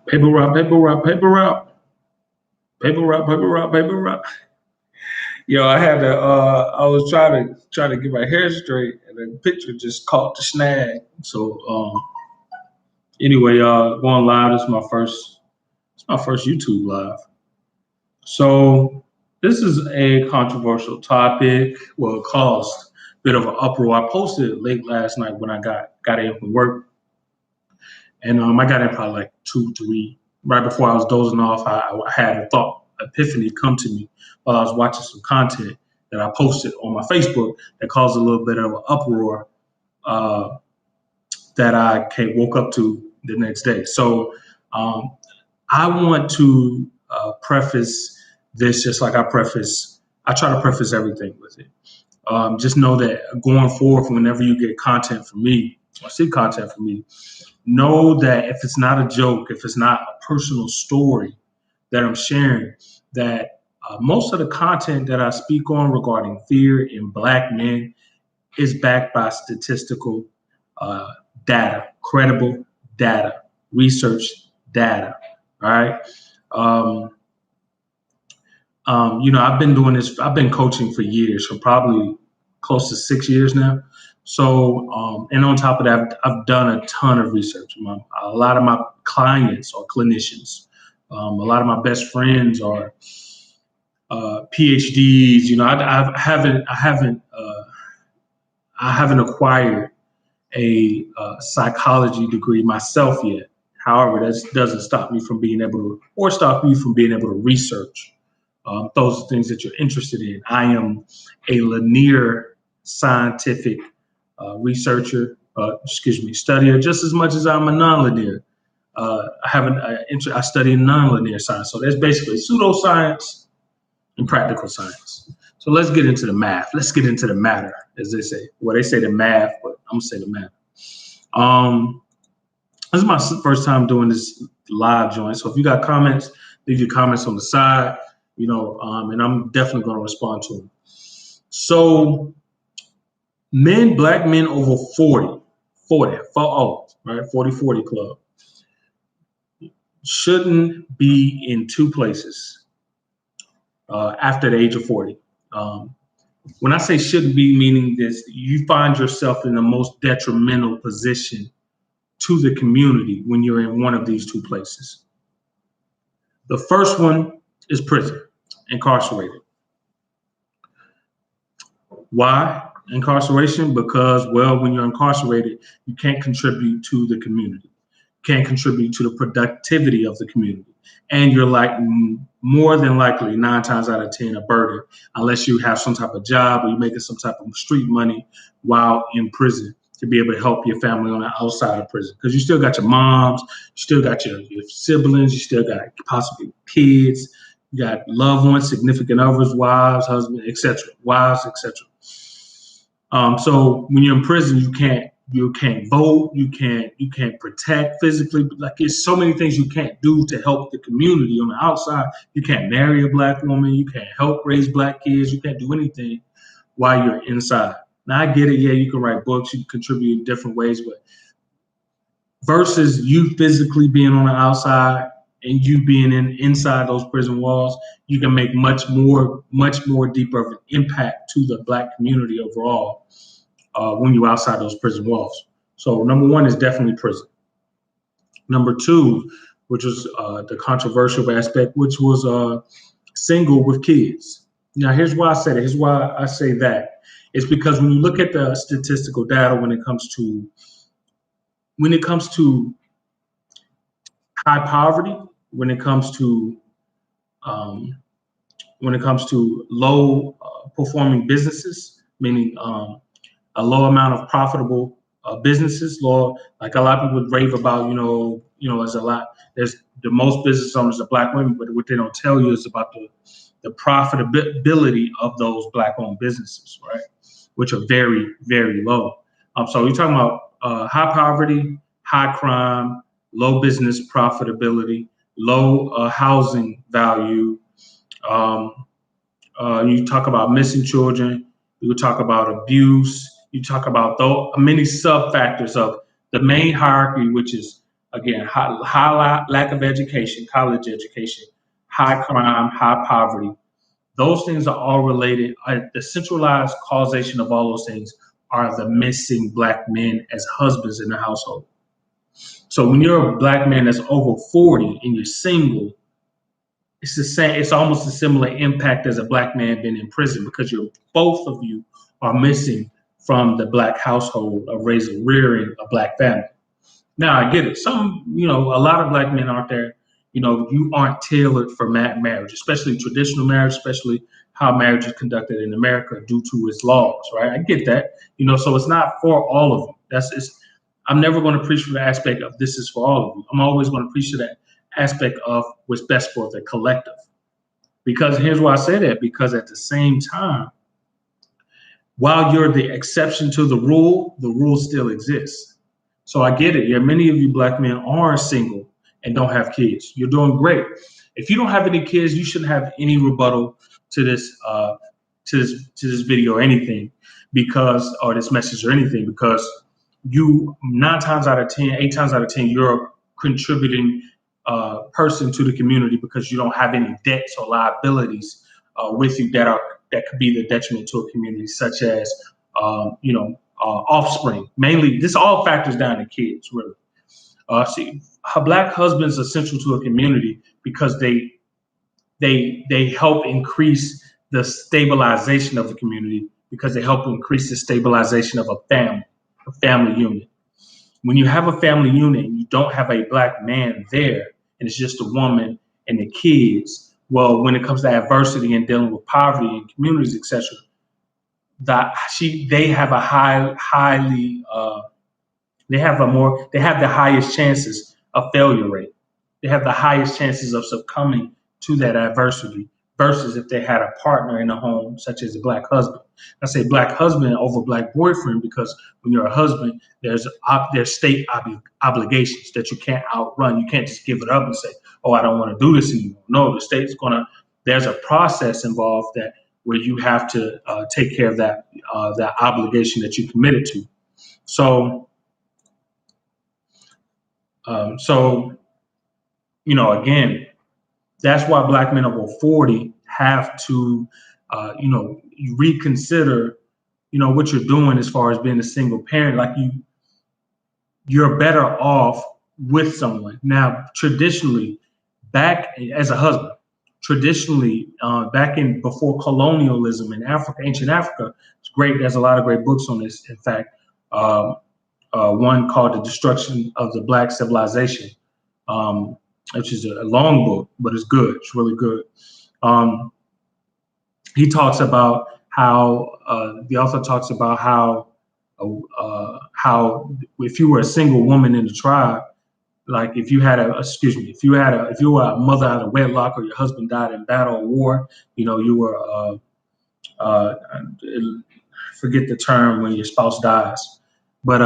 Paper route, paper route, paper route, paper route, paper route, paper route. Yo, I had to. I was trying to get my hair straight, and the picture just caught the snag. So anyway, going live. This is my first. It's my first YouTube live. So this is a controversial topic. Well, it caused a bit of an uproar. I posted it late last night when I got in from work, and I got in probably like 2, 3 right before I was dozing off. I had a thought epiphany come to me while I was watching some content that I posted on my Facebook that caused a little bit of an uproar uh, that I woke up to the next day. So um, I want to preface this just like I try to preface everything with it. Just know that going forward, whenever you get content from me or see content from me, know that if it's not a joke, if it's not a personal story that I'm sharing, that most of the content that I speak on regarding fear in Black men is backed by statistical uh, data, credible data, research data. All right. Um, I've been doing this. I've been coaching for years, for probably close to 6 years now. So, and on top of that, I've done a ton of research. A lot of my clients are clinicians. A lot of my best friends are PhDs. I haven't acquired a psychology degree myself yet. However, that doesn't stop me from being able to, or stop you from being able to research those things that you're interested in. I am a linear scientific researcher, studier, just as much as I'm a nonlinear. I study nonlinear science. So that's basically pseudoscience and practical science. So let's get into the math. Let's get into the matter, as they say. Well, they say the math, but I'm gonna say the math. This is my first time doing this live joint. So if you got comments, leave your comments on the side, and I'm definitely going to respond to them. So Black men over 40, right? 40 club shouldn't be in two places after the age of 40. When I say shouldn't be, meaning this, you find yourself in the most detrimental position to the community when you're in one of these two places. The first one is prison, incarcerated. Why incarceration? Because, well, when you're incarcerated, you can't contribute to the community, can't contribute to the productivity of the community. And you're like more than likely 9 times out of 10 a burden, unless you have some type of job or you're making some type of street money while in prison to be able to help your family on the outside of prison. Because you still got your moms, you still got your siblings, you still got possibly kids, you got loved ones, significant others, wives, husbands, etc. So when you're in prison, you can't vote, you can't protect physically. Like, there's so many things you can't do to help the community on the outside. You can't marry a Black woman, you can't help raise Black kids, you can't do anything while you're inside. Now, I get it. Yeah, you can write books, you can contribute in different ways, but versus you physically being on the outside and you being inside those prison walls, you can make much more deeper of an impact to the Black community overall when you're outside those prison walls. So number one is definitely prison. Number two, which was the controversial aspect, which was single with kids. Now, here's why I say that. Here's why I say that. It's because when you look at the statistical data when it comes to high poverty, when it comes to low performing businesses, meaning a low amount of profitable businesses, like a lot of people rave about, there's a lot. There's the most business owners are Black women, but what they don't tell you is about the profitability of those Black-owned businesses, right? Which are very, very low. So you're talking about high poverty, high crime, low business profitability, low housing value. You talk about missing children. You talk about abuse. You talk about many sub factors of the main hierarchy, which is Again, high lack of education, college education, high crime, high poverty. Those things are all related. The centralized causation of all those things are the missing black men as husbands in the household. So when you're a black man that's over 40 and you're single, it's the same. It's almost a similar impact as a black man being in prison because you're both of you are missing from the black household of rearing a black family. Now I get it. A lot of black men out there, you aren't tailored for marriage, especially traditional marriage, especially how marriage is conducted in America due to its laws, right? I get that, so it's not for all of you. I'm never going to preach from the aspect of this is for all of you. I'm always going to preach to that aspect of what's best for the collective. Because here's why I say that, because at the same time, while you're the exception to the rule still exists. So I get it. Yeah, many of you black men are single and don't have kids. You're doing great. If you don't have any kids, you shouldn't have any rebuttal to this to this video or anything, or this message or anything, because you 9 times out of 10, 8 times out of 10, you're a contributing person to the community because you don't have any debts or liabilities with you that could be the detriment to a community, such as offspring. Mainly, this all factors down to kids, really. Black husbands are central to a community because they help increase the stabilization of the community, because they help increase the stabilization of a family unit. When you have a family unit and you don't have a black man there, and it's just a woman and the kids, well, when it comes to adversity and dealing with poverty in communities, etc., they have a they have the highest chances of failure rate. They have the highest chances of succumbing to that adversity versus if they had a partner in the home, such as a black husband. I say black husband over black boyfriend because when you're a husband, there's state obligations that you can't outrun. You can't just give it up and say, "Oh, I don't want to do this anymore." No, the state's there's a process involved where you have to take care of that obligation that you committed to. Again, that's why black men over 40 have to, reconsider, what you're doing as far as being a single parent. Like you're better off with someone. Now, traditionally, back as a husband, back in before colonialism in Africa, ancient Africa, it's great. There's a lot of great books on this. In fact, one called The Destruction of the Black Civilization, which is a long book, but it's good. It's really good. He talks about how the author talks about how if you were a single woman in the tribe, like if you were a mother out of wedlock or your husband died in battle or war, you were forget the term when your spouse dies, but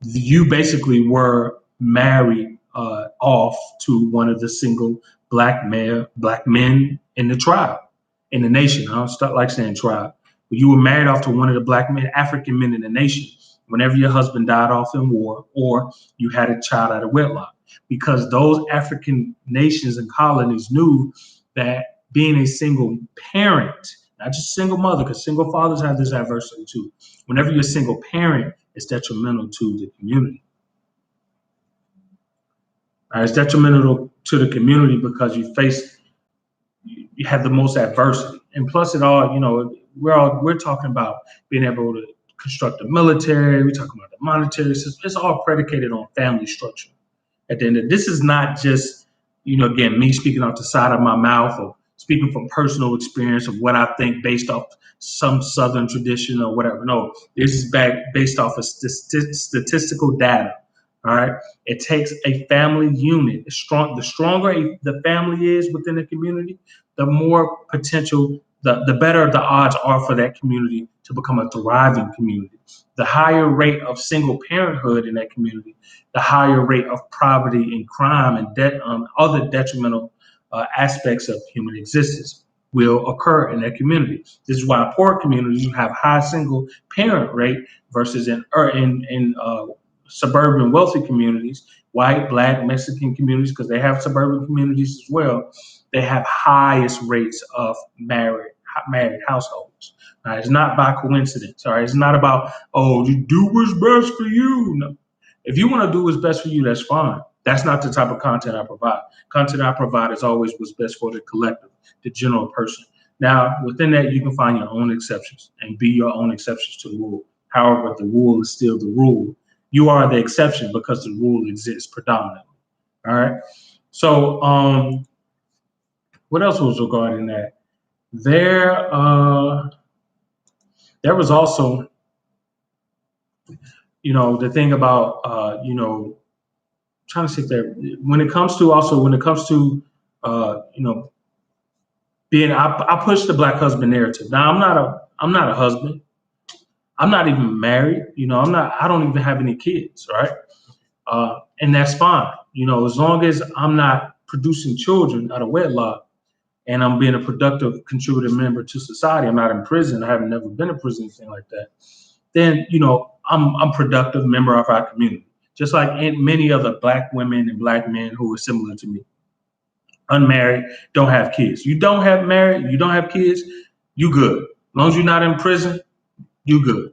you basically were married off to one of the single black men in the tribe, in the nation. I don't like saying tribe, but you were married off to one of the black men, African men in the nation, whenever your husband died off in war or you had a child out of wedlock, because those African nations and colonies knew that being a single parent, not just single mother, because single fathers have this adversity too. Whenever you're a single parent, it's detrimental to the community. It's detrimental to the community because you have the most adversity, and plus it all, we're talking about being able to construct a military. We're talking about the monetary system. It's all predicated on family structure. At the end of this is not just, again, me speaking off the side of my mouth or speaking from personal experience of what I think based off some Southern tradition or whatever. No, this is based off of statistical data. All right. It takes a family unit. The stronger the family is within the community, the more potential, the better the odds are for that community to become a thriving community. The higher rate of single parenthood in that community, the higher rate of poverty and crime and other detrimental aspects of human existence will occur in that community. This is why in poor communities you have high single parent rate versus in suburban wealthy communities, white, black, Mexican communities, because they have suburban communities as well, they have highest rates of married households. It's not by coincidence. All right, it's not about, oh, you do what's best for you. No. If you want to do what's best for you, that's fine. That's not the type of content I provide. Content I provide is always what's best for the collective, the general person. Now, within that, you can find your own exceptions and be your own exceptions to the rule. However, the rule is still the rule. You are the exception because the rule exists predominantly. All right. So, what else was regarding that? There, there was also, the thing about, trying to see if there, when it comes to, being, I push the black husband narrative. Now, I'm not a husband. I'm not even married. I don't even have any kids, right? And that's fine. As long as I'm not producing children out of wedlock and I'm being a productive contributing member to society, I'm not in prison. I haven't never been in prison, anything like that. Then, I'm productive member of our community, just like many other black women and black men who are similar to me. Unmarried, don't have kids. You don't have kids, you good. As long as you're not in prison, you good.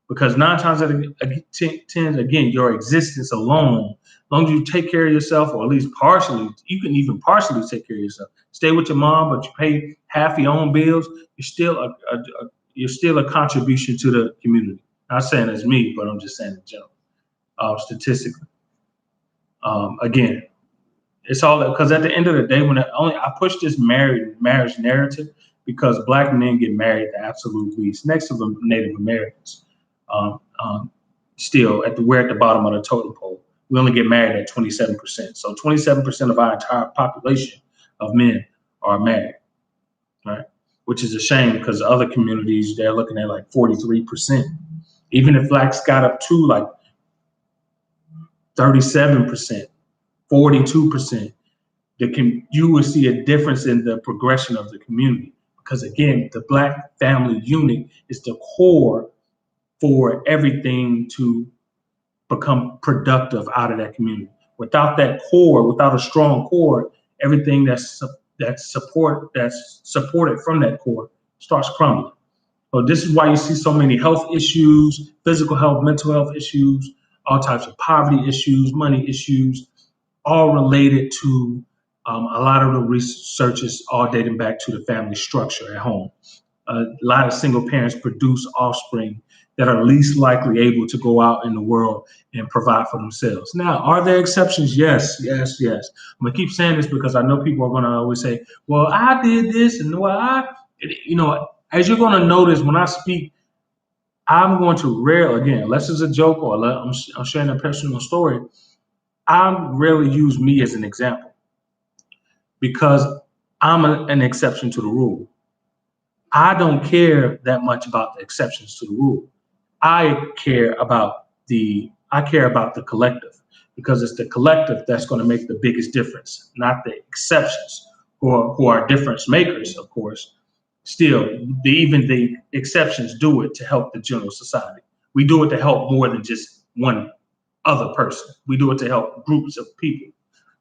Because 9 times out of 10, again, your existence alone, as long as you take care of yourself, or at least partially, you can even partially take care of yourself. Stay with your mom, but you pay half your own bills. You're still a contribution to the community. Not saying it's me, but I'm just saying in general, statistically. Again, it's all because at the end of the day, I push this marriage narrative because black men get married the absolute least, next to the Native Americans. Still, we're at the bottom of the totem pole. We only get married at 27%. So 27% of our entire population of men are married, right? Which is a shame because other communities, they're looking at like 43%. Even if blacks got up to like 37%, 42%, you will see a difference in the progression of the community. Because again, the black family unit is the core for everything to become productive out of that community. Without that core, without a strong core, everything that's supported from that core starts crumbling. So this is why you see so many health issues, physical health, mental health issues, all types of poverty issues, money issues, all related to a lot of the researches all dating back to the family structure at home. A lot of single parents produce offspring that are least likely able to go out in the world and provide for themselves. Now, are there exceptions? Yes. I'm gonna keep saying this because I know people are gonna always say, well, I did this and as you're gonna notice when I speak, I'm going to again, unless it's a joke or I'm sharing a personal story, I rarely use me as an example because I'm an exception to the rule. I don't care that much about the exceptions to the rule. I care about the collective because it's the collective that's going to make the biggest difference, not the exceptions who are difference makers, of course. Still, even the exceptions do it to help the general society. We do it to help more than just one other person. We do it to help groups of people.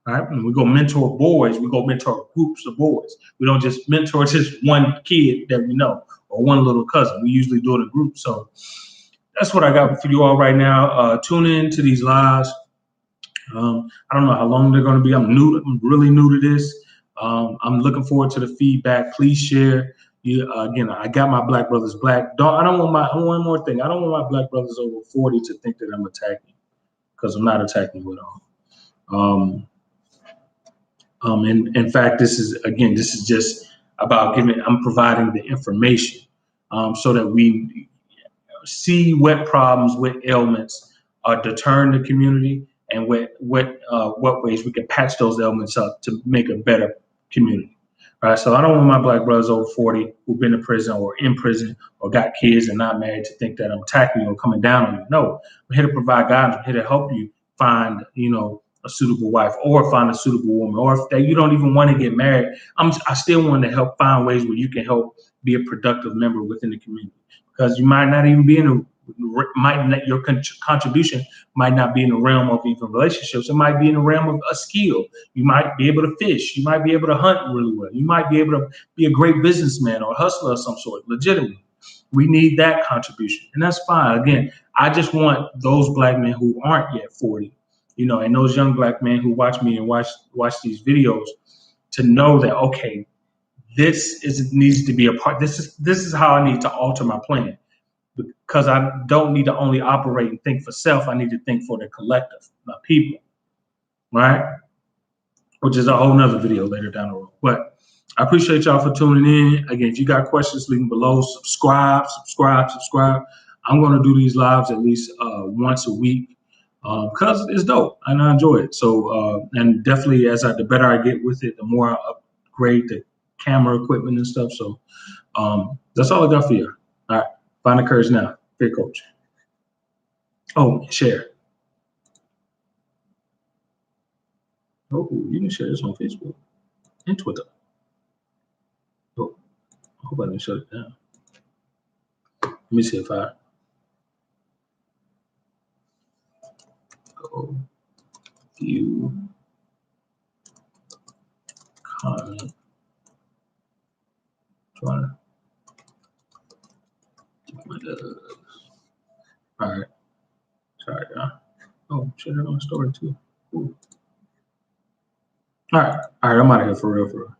Right? When we go mentor boys, we go mentor groups of boys. We don't just mentor just one kid that we know or one little cousin. We usually do it in groups. So that's what I got for you all right now. Tune in to these lives. I don't know how long they're going to be. I'm really new to this. I'm looking forward to the feedback. Please share. Again, I got my black brothers black. One more thing. I don't want my black brothers over 40 to think that I'm attacking because I'm not attacking you at all. In fact, this is just about I'm providing the information so that we see what problems, what ailments are deterring the community and what ways we can patch those ailments up to make a better community. All right, so I don't want my black brothers over 40 who've been to prison or in prison or got kids and not married to think that I'm attacking you or coming down on you. No, I'm here to provide guidance. I'm here to help you find, a suitable wife or find a suitable woman, or if that you don't even want to get married, I still want to help find ways where you can help be a productive member within the community because you might not even be in a Your contribution might not be in the realm of even relationships. It might be in the realm of a skill. You might be able to fish. You might be able to hunt really well. You might be able to be a great businessman or hustler of some sort, legitimately. We need that contribution, and that's fine. Again, I just want those black men who aren't yet 40, and those young black men who watch me and watch these videos to know that, okay, needs to be a part. This is how I need to alter my plan, because I don't need to only operate and think for self. I need to think for the collective, my people, right? Which is a whole nother video later down the road. But I appreciate y'all for tuning in. Again, if you got questions, leave them below. Subscribe. I'm going to do these lives at least once a week because it's dope and I enjoy it. So, and definitely the better I get with it, the more I upgrade the camera equipment and stuff. So that's all I got for you. All right. Find the courage now. Fear Coach. Oh, share. Oh, you can share this on Facebook and Twitter. Oh, I hope I didn't shut it down. Let me see if I go view comment. Trying to get my all right. Sorry, y'all. Oh, share it on story too. Ooh. All right. I'm out of here for real.